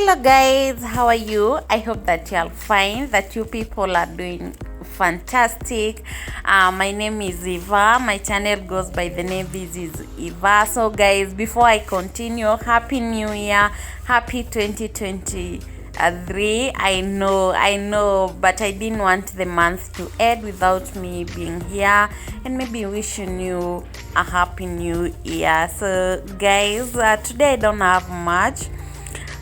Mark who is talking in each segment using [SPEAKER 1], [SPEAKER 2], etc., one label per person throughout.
[SPEAKER 1] Hello guys, how are you? I hope that you are fine, that you people are doing fantastic. My name is Eva. My channel goes by the name This is Eva. So guys, before I continue, happy new year, happy 2023. I know, but I didn't want the month to end without me being here and maybe wishing you a happy new year. So guys, today I don't have much.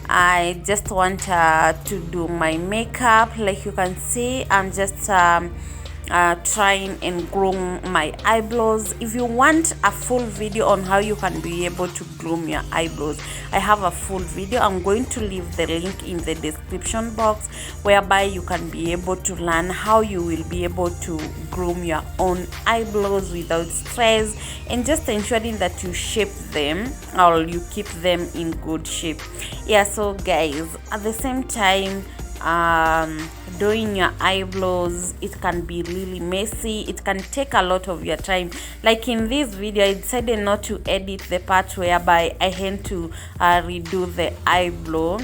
[SPEAKER 1] I just want to do my makeup. Like you can see, I'm just trying and groom my eyebrows. If you want a full video on how you can be able to groom your eyebrows, I have a full video. I'm going to leave the link in the description box, whereby you can be able to learn how you will be able to groom your own eyebrows without stress, and just ensuring that you shape them or you keep them in good shape. Yeah, so guys, at the same time, doing your eyebrows, it can be really messy. It can take a lot of your time. Like in this video, I decided not to edit the part whereby I had to redo the eyebrow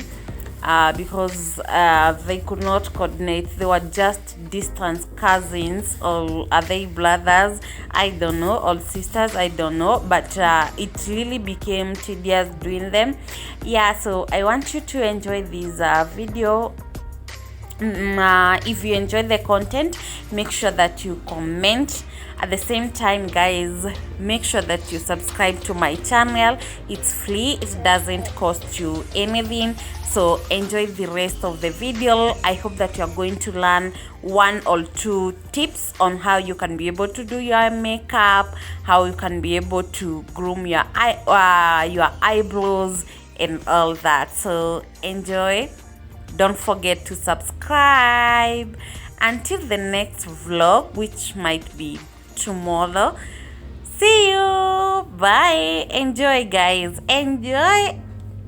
[SPEAKER 1] because they could not coordinate. They were just distant cousins, or are they brothers? I don't know, or sisters, I don't know, but it really became tedious doing them. Yeah, so I want you to enjoy this video. If you enjoy the content, make sure that you comment. At the same time, guys, make sure that you subscribe to my channel. It's free, it doesn't cost you anything. So enjoy the rest of the video. I hope that you're going to learn one or two tips on how you can be able to do your makeup, how you can be able to groom your eyebrows and all that. So enjoy. Don't forget to subscribe. Until the next vlog, which might be tomorrow. See you. Bye. Enjoy, guys. Enjoy.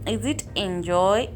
[SPEAKER 1] Is it enjoy?